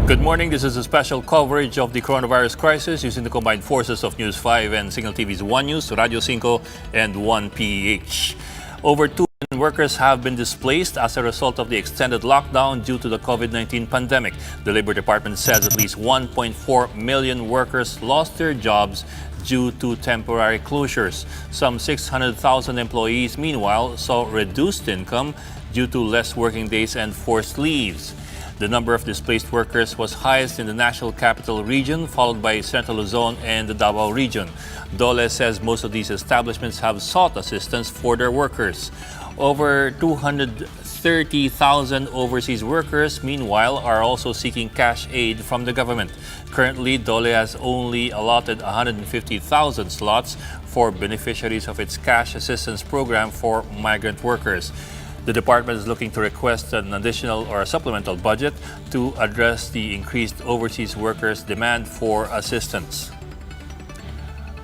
Good morning. This is a special coverage of the coronavirus crisis using the combined forces of News 5 and Signal TV's One News, Radio 5, and One PH. Over 2 million workers have been displaced as a result of the extended lockdown due to the COVID-19 pandemic. The Labor Department says at least 1.4 million workers lost their jobs due to temporary closures. Some 600,000 employees, meanwhile, saw reduced income due to less working days and forced leaves. The number of displaced workers was highest in the National Capital Region, followed by Central Luzon and the Davao Region. DOLE says most of these establishments have sought assistance for their workers. Over 230,000 overseas workers, meanwhile, are also seeking cash aid from the government. Currently, DOLE has only allotted 150,000 slots for beneficiaries of its cash assistance program for migrant workers. The department is looking to request an additional or a supplemental budget to address the increased overseas workers' demand for assistance.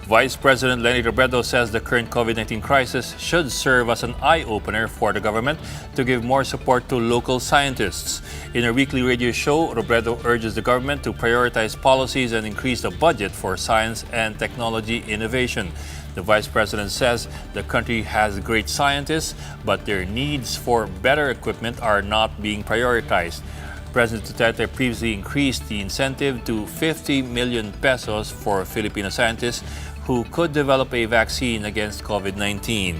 Vice President Leni Robredo says the current COVID-19 crisis should serve as an eye-opener for the government to give more support to local scientists. In her weekly radio show, Robredo urges the government to prioritize policies and increase the budget for science and technology innovation. The Vice President says the country has great scientists, but their needs for better equipment are not being prioritized. President Duterte previously increased the incentive to 50 million pesos for Filipino scientists who could develop a vaccine against COVID-19.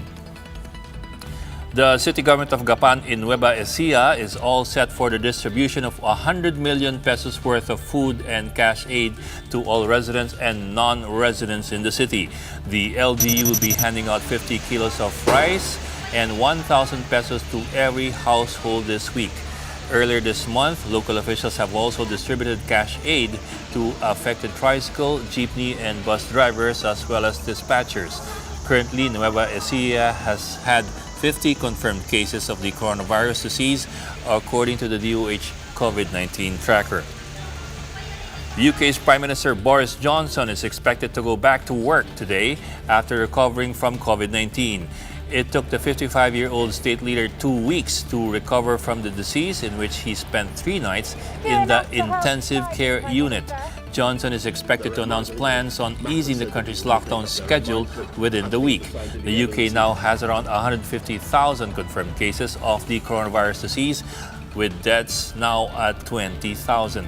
The city government of Gapan in Nueva Ecija is all set for the distribution of 100 million pesos worth of food and cash aid to all residents and non-residents in the city. The LGU will be handing out 50 kilos of rice and 1,000 pesos to every household this week. Earlier this month, local officials have also distributed cash aid to affected tricycle, jeepney, and bus drivers as well as dispatchers. Currently, Nueva Ecija has had 50 confirmed cases of the coronavirus disease, according to the DOH COVID-19 tracker. The UK's Prime Minister Boris Johnson is expected to go back to work today after recovering from COVID-19. It took the 55-year-old state leader 2 weeks to recover from the disease, in which he spent 3 nights in the intensive care unit. Johnson is expected to announce plans on easing the country's lockdown schedule within the week. The UK now has around 150,000 confirmed cases of the coronavirus disease, with deaths now at 20,000.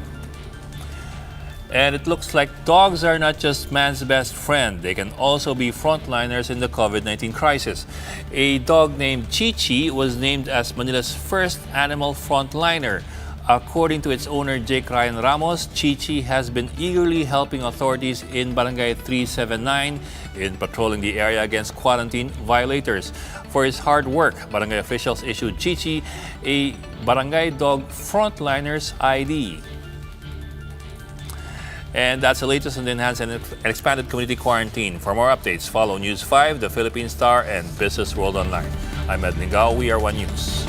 And it looks like dogs are not just man's best friend. They can also be frontliners in the COVID-19 crisis. A dog named Chichi was named as Manila's first animal frontliner. According to its owner, Jake Ryan Ramos, Chichi has been eagerly helping authorities in Barangay 379 in patrolling the area against quarantine violators. For his hard work, barangay officials issued Chichi a Barangay Dog Frontliners ID. And that's the latest on the enhanced and expanded community quarantine. For more updates, follow News 5, The Philippine Star, and Business World Online. I'm Ed Ningao. We are One News.